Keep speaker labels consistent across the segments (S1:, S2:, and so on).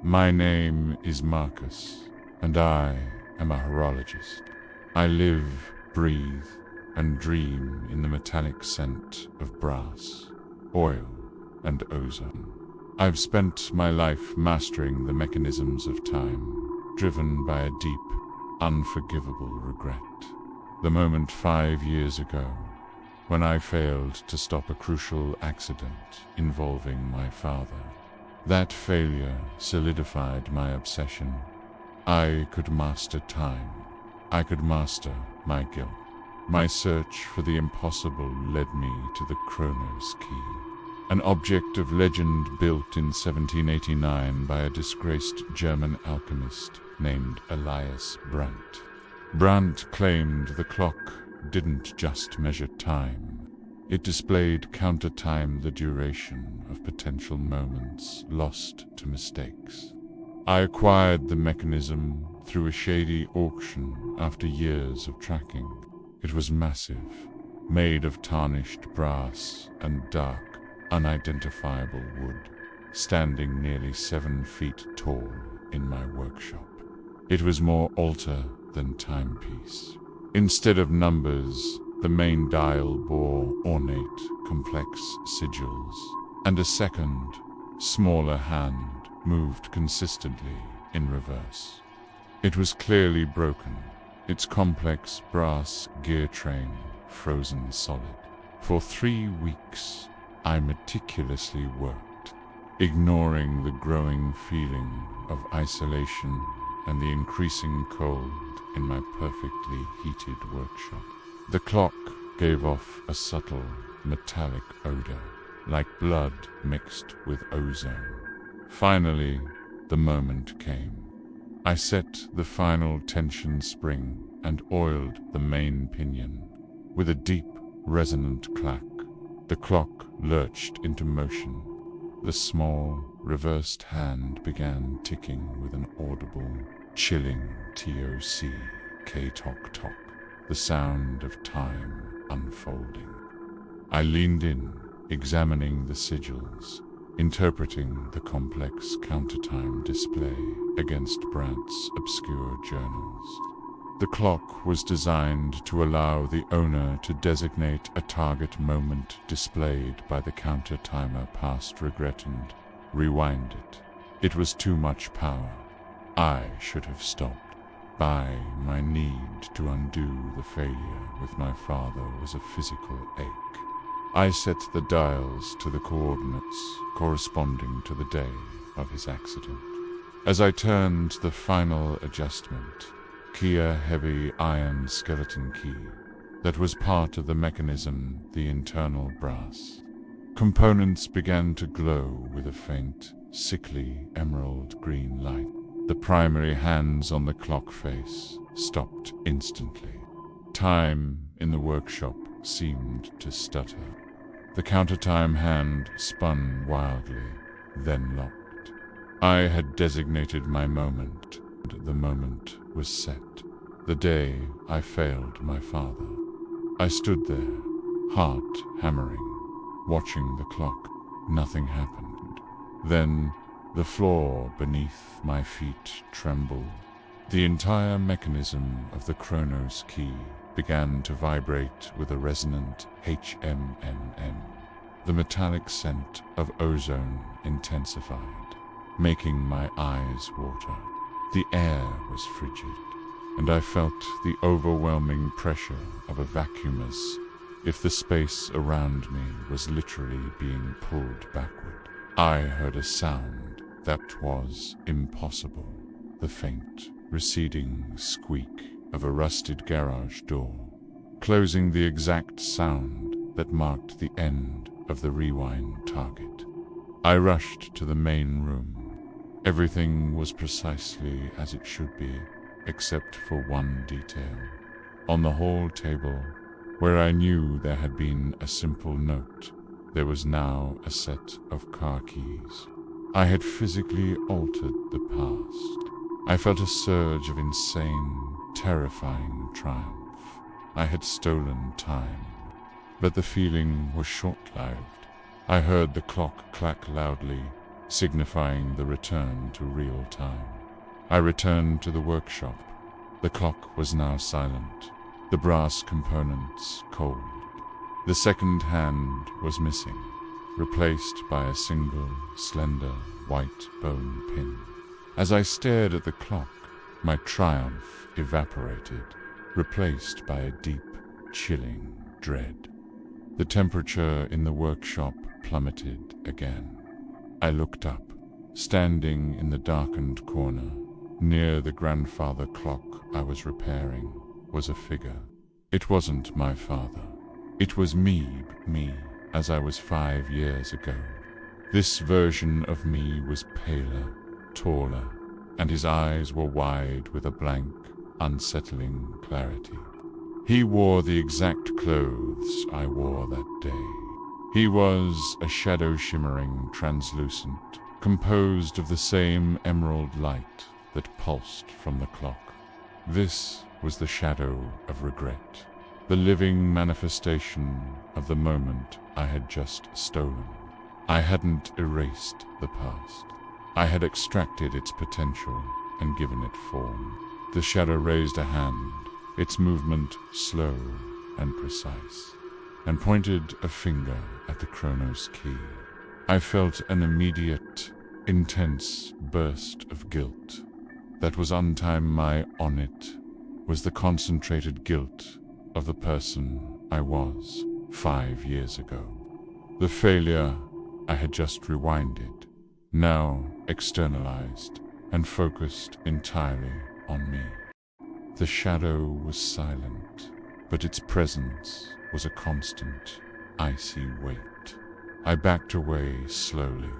S1: My name is Marcus, and I am a horologist. I live, breathe, and dream in the metallic scent of brass, oil, and ozone. I've spent my life mastering the mechanisms of time, driven by a deep, unforgivable regret. The moment 5 years ago, when I failed to stop a crucial accident involving my father. That failure solidified my obsession. I could master time. I could master my guilt. My search for the impossible led me to the Chronos Key, an object of legend built in 1789 by a disgraced German alchemist named Elias Brandt. Brandt claimed the clock didn't just measure time. It displayed counter-time the duration of potential moments lost to mistakes. I acquired the mechanism through a shady auction after years of tracking. It was massive, made of tarnished brass and dark, unidentifiable wood, standing nearly 7 feet tall in my workshop. It was more altar than timepiece. Instead of numbers, the main dial bore ornate, complex sigils, and a second, smaller hand moved consistently in reverse. It was clearly broken, its complex brass gear train frozen solid. For 3 weeks, I meticulously worked, ignoring the growing feeling of isolation and the increasing cold in my perfectly heated workshop. The clock gave off a subtle, metallic odor, like blood mixed with ozone. Finally, the moment came. I set the final tension spring and oiled the main pinion. With a deep, resonant clack, the clock lurched into motion. The small, reversed hand began ticking with an audible, chilling TOC, K-tock-tock, the sound of time unfolding. I leaned in, examining the sigils, interpreting the complex countertime display against Brandt's obscure journals. The clock was designed to allow the owner to designate a target moment displayed by the counter-timer past regret and rewind it. It was too much power. I should have stopped. By my need to undo the failure with my father was a physical ache. I set the dials to the coordinates corresponding to the day of his accident. As I turned the final adjustment, a heavy iron skeleton key that was part of the mechanism, the internal brass. Components began to glow with a faint, sickly emerald green light. The primary hands on the clock face stopped instantly. Time in the workshop seemed to stutter. The counter-time hand spun wildly, then locked. I had designated my moment, and the moment was set. The day I failed my father. I stood there, heart hammering, watching the clock. Nothing happened. Then the floor beneath my feet trembled. The entire mechanism of the Chronos Key began to vibrate with a resonant HMMM. The metallic scent of ozone intensified, making my eyes water. The air was frigid, and I felt the overwhelming pressure of a vacuum as if the space around me was literally being pulled backward. I heard a sound that was impossible, the faint, receding squeak of a rusted garage door, closing the exact sound that marked the end of the rewind target. I rushed to the main room. Everything was precisely as it should be, except for one detail. On the hall table, where I knew there had been a simple note, there was now a set of car keys. I had physically altered the past. I felt a surge of insane, terrifying triumph. I had stolen time, but the feeling was short-lived. I heard the clock clack loudly, signifying the return to real time. I returned to the workshop. The clock was now silent, the brass components cold. The second hand was missing, replaced by a single, slender, white bone pin. As I stared at the clock, my triumph evaporated, replaced by a deep, chilling dread. The temperature in the workshop plummeted again. I looked up. Standing in the darkened corner, near the grandfather clock I was repairing, was a figure. It wasn't my father. It was me, as I was 5 years ago. This version of me was paler, taller, and his eyes were wide with a blank, unsettling clarity. He wore the exact clothes I wore that day. He was a shadow shimmering translucent, composed of the same emerald light that pulsed from the clock. This was the shadow of regret, the living manifestation of the moment I had just stolen. I hadn't erased the past. I had extracted its potential and given it form. The shadow raised a hand, its movement slow and precise, and pointed a finger at the Chronos Key. I felt an immediate, intense burst of guilt. That was untimely. My on it was the concentrated guilt of the person I was 5 years ago. The failure I had just rewinded, now externalized and focused entirely on me. The shadow was silent, but its presence was a constant, icy weight. I backed away slowly,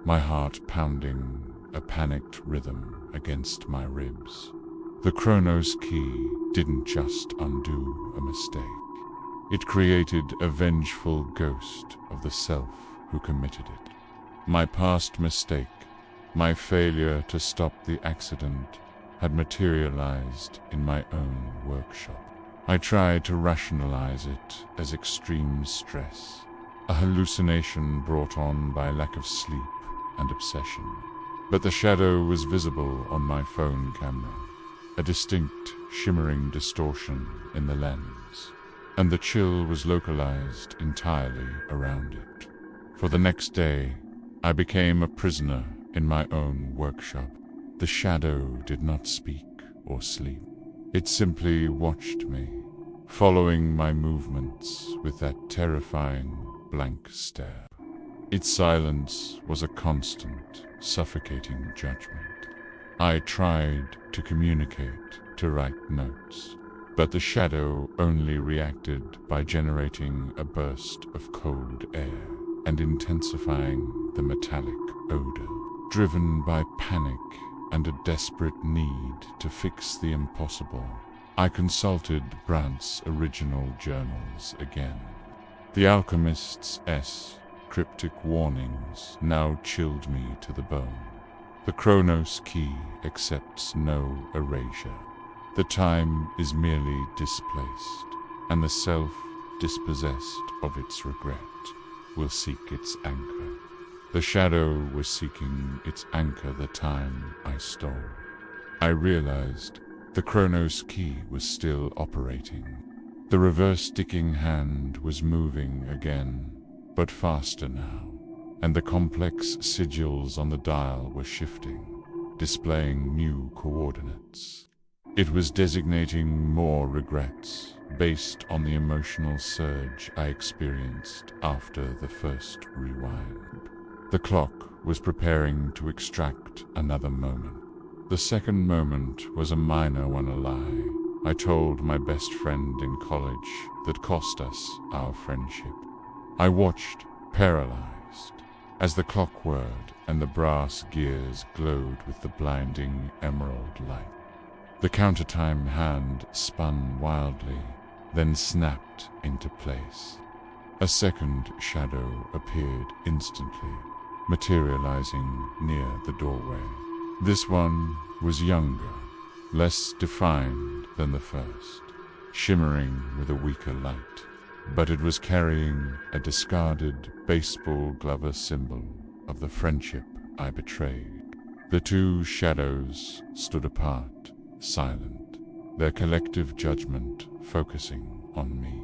S1: my heart pounding a panicked rhythm against my ribs. The Chronos Key didn't just undo a mistake. It created a vengeful ghost of the self who committed it. My past mistake, my failure to stop the accident, had materialized in my own workshop. I tried to rationalize it as extreme stress, a hallucination brought on by lack of sleep and obsession. But the shadow was visible on my phone camera, a distinct, shimmering distortion in the lens, and the chill was localized entirely around it. For the next day, I became a prisoner in my own workshop. The shadow did not speak or sleep. It simply watched me, following my movements with that terrifying, blank stare. Its silence was a constant, suffocating judgment. I tried to communicate, to write notes, but the shadow only reacted by generating a burst of cold air and intensifying the metallic odor. Driven by panic and a desperate need to fix the impossible, I consulted Brandt's original journals again. The alchemist's cryptic warnings now chilled me to the bone. The Chronos Key accepts no erasure. The time is merely displaced, and the self, dispossessed of its regret, will seek its anchor. The shadow was seeking its anchor the time I stole. I realized the Chronos Key was still operating. The reverse-sticking hand was moving again, but faster now, and the complex sigils on the dial were shifting, displaying new coordinates. It was designating more regrets based on the emotional surge I experienced after the first rewind. The clock was preparing to extract another moment. The second moment was a minor one, a lie I told my best friend in college that cost us our friendship. I watched, paralyzed, as the clock whirred and the brass gears glowed with the blinding emerald light. The countertime hand spun wildly, then snapped into place. A second shadow appeared instantly, materializing near the doorway. This one was younger, less defined than the first, shimmering with a weaker light, but it was carrying a discarded baseball glover symbol of the friendship I betrayed. The two shadows stood apart, silent, their collective judgment focusing on me.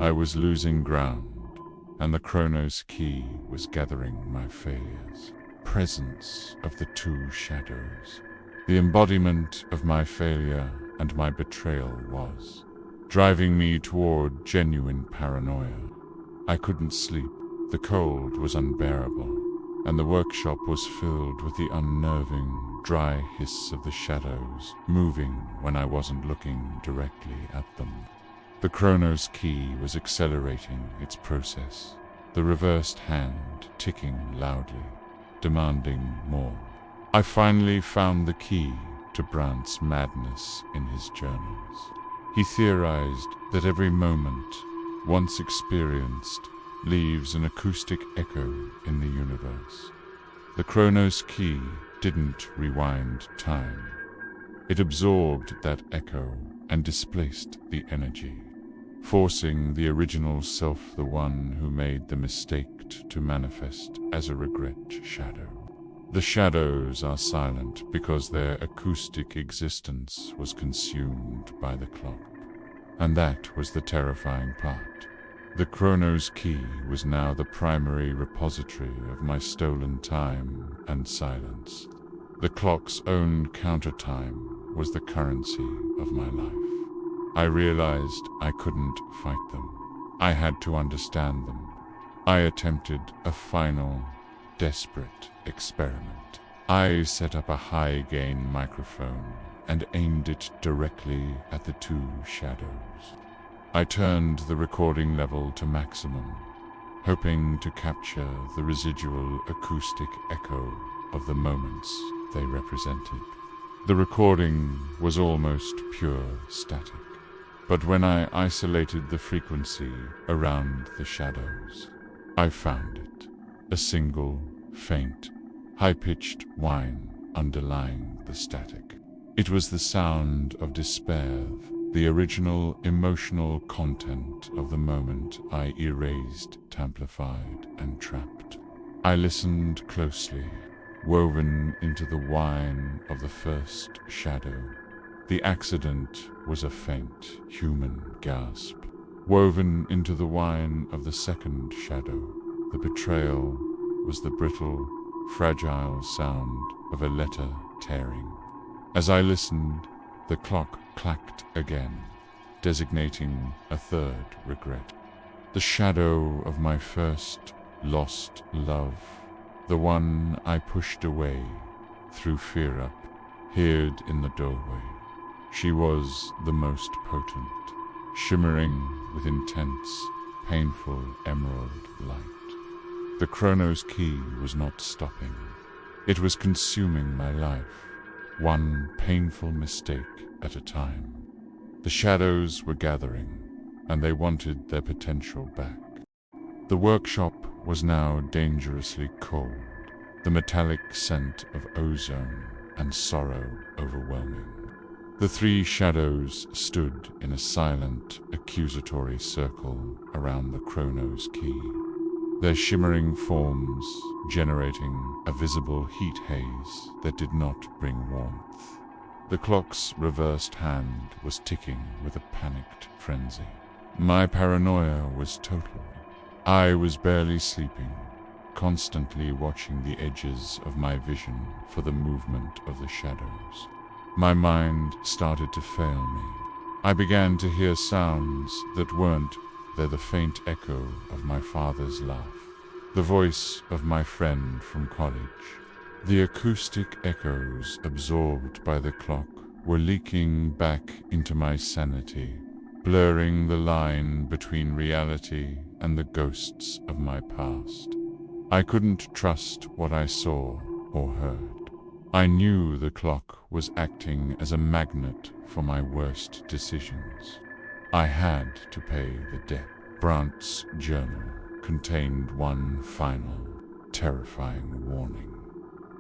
S1: I was losing ground, and the Chronos Key was gathering my failures. Presence of the two shadows. The embodiment of my failure and my betrayal was driving me toward genuine paranoia. I couldn't sleep. The cold was unbearable, and the workshop was filled with the unnerving, dry hiss of the shadows moving when I wasn't looking directly at them. The Chronos Key was accelerating its process, the reversed hand ticking loudly, demanding more. I finally found the key to Brandt's madness in his journals. He theorized that every moment, once experienced, leaves an acoustic echo in the universe. The Chronos Key didn't rewind time. It absorbed that echo and displaced the energy, forcing the original self, the one who made the mistake, to manifest as a regret shadow. The shadows are silent because their acoustic existence was consumed by the clock. And that was the terrifying part. The Chronos Key was now the primary repository of my stolen time and silence. The clock's own countertime was the currency of my life. I realized I couldn't fight them. I had to understand them. I attempted a final, desperate experiment. I set up a high-gain microphone and aimed it directly at the two shadows. I turned the recording level to maximum, hoping to capture the residual acoustic echo of the moments they represented. The recording was almost pure static, but when I isolated the frequency around the shadows, I found it. A single, faint, high-pitched whine underlying the static. It was the sound of despair, the original emotional content of the moment I erased, amplified, and trapped. I listened closely, woven into the whine of the first shadow. The accident was a faint, human gasp. Woven into the whine of the second shadow, the betrayal was the brittle, fragile sound of a letter tearing. As I listened, the clock clacked again, designating a third regret. The shadow of my first lost love, the one I pushed away, threw fear up, hid in the doorway. She was the most potent, shimmering with intense, painful emerald light. The Chronos Key was not stopping. It was consuming my life, one painful mistake at a time. The shadows were gathering, and they wanted their potential back. The workshop was now dangerously cold, the metallic scent of ozone and sorrow overwhelming. The three shadows stood in a silent, accusatory circle around the Chronos Key, their shimmering forms generating a visible heat haze that did not bring warmth. The clock's reversed hand was ticking with a panicked frenzy. My paranoia was total. I was barely sleeping, constantly watching the edges of my vision for the movement of the shadows. My mind started to fail me. I began to hear sounds that weren't there, the faint echo of my father's laugh, the voice of my friend from college. The acoustic echoes absorbed by the clock were leaking back into my sanity, blurring the line between reality and the ghosts of my past. I couldn't trust what I saw or heard. I knew the clock was acting as a magnet for my worst decisions. I had to pay the debt. Brandt's journal contained one final, terrifying warning.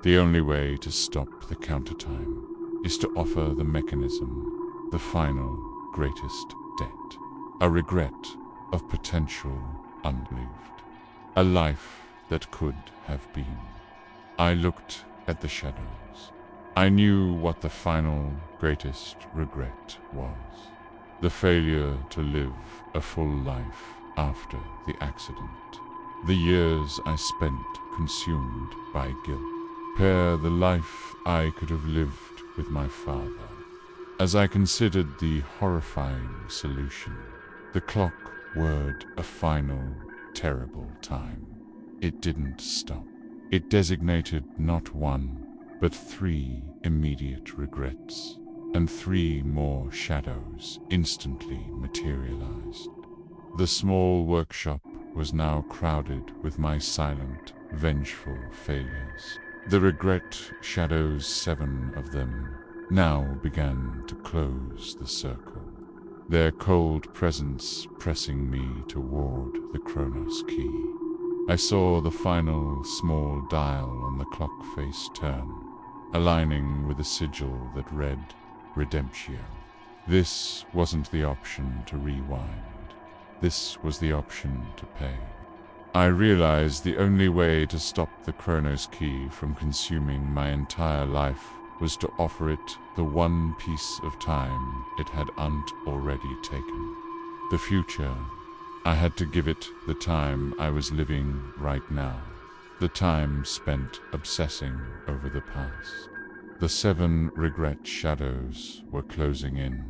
S1: The only way to stop the countertime is to offer the mechanism, the final, greatest debt, a regret of potential unlived, a life that could have been. I looked at the shadows. I knew what the final, greatest regret was. The failure to live a full life after the accident. The years I spent consumed by guilt. Compare the life I could have lived with my father. As I considered the horrifying solution, the clock whirred a final, terrible time. It didn't stop. It designated not one, but 3 immediate regrets, and 3 more shadows instantly materialized. The small workshop was now crowded with my silent, vengeful failures. The regret shadows, 7 of them, now began to close the circle, their cold presence pressing me toward the Chronos Key. I saw the final small dial on the clock face turn, aligning with a sigil that read Redemptio. This wasn't the option to rewind. This was the option to pay. I realized the only way to stop the Chronos Key from consuming my entire life was to offer it the one piece of time it had already taken. The future. I had to give it the time I was living right now, the time spent obsessing over the past. The 7 regret shadows were closing in,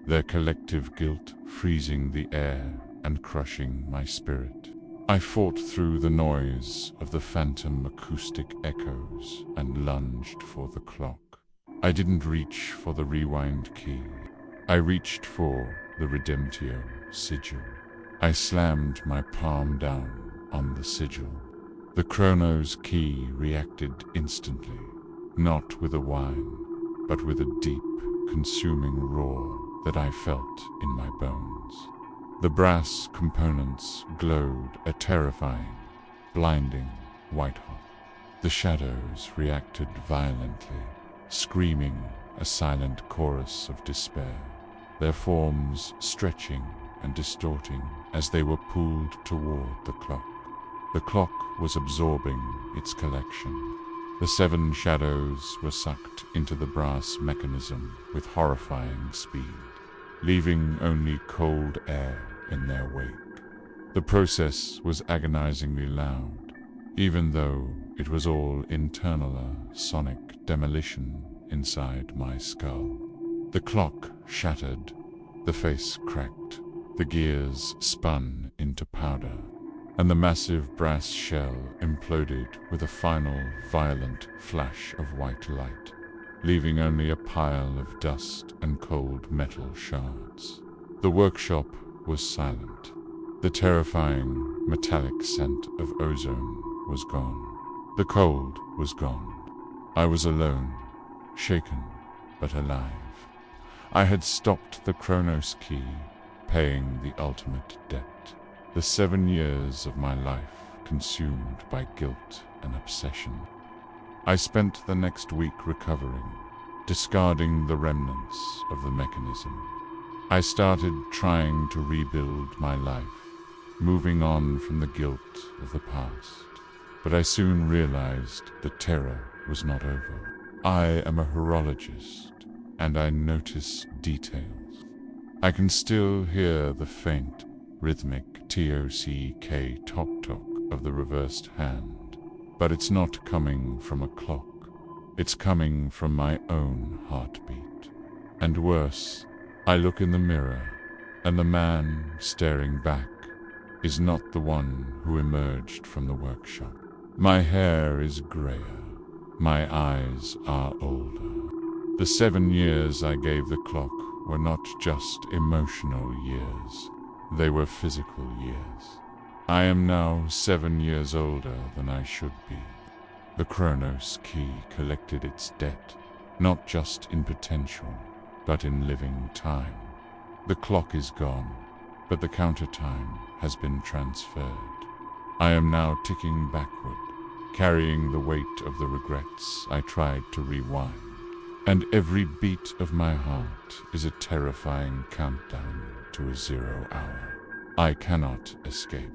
S1: their collective guilt freezing the air and crushing my spirit. I fought through the noise of the phantom acoustic echoes and lunged for the clock. I didn't reach for the rewind key. I reached for the Redemptio sigil. I slammed my palm down on the sigil. The Chronos Key reacted instantly, not with a whine, but with a deep, consuming roar that I felt in my bones. The brass components glowed a terrifying, blinding white-hot. The shadows reacted violently, screaming a silent chorus of despair, their forms stretching and distorting as they were pulled toward the clock. The clock was absorbing its collection. The 7 shadows were sucked into the brass mechanism with horrifying speed, leaving only cold air in their wake. The process was agonizingly loud, even though it was all internal sonic demolition inside my skull. The clock shattered, the face cracked, the gears spun into powder, and the massive brass shell imploded with a final violent flash of white light, leaving only a pile of dust and cold metal shards. The workshop was silent. The terrifying metallic scent of ozone was gone. The cold was gone. I was alone, shaken but alive. I had stopped the Chronos Key, paying the ultimate debt. The 7 years of my life consumed by guilt and obsession. I spent the next week recovering, discarding the remnants of the mechanism. I started trying to rebuild my life, moving on from the guilt of the past. But I soon realized the terror was not over. I am a horologist, and I notice details. I can still hear the faint, rhythmic TOCK tock-tock of the reversed hand, but it's not coming from a clock. It's coming from my own heartbeat. And worse, I look in the mirror, and the man staring back is not the one who emerged from the workshop. My hair is grayer. My eyes are older. The 7 years I gave the clock were not just emotional years. They were physical years. I am now 7 years older than I should be. The Chronos Key collected its debt, not just in potential, but in living time. The clock is gone, but the counter-time has been transferred. I am now ticking backward, carrying the weight of the regrets I tried to rewind. And every beat of my heart is a terrifying countdown to a 0 hour. I cannot escape.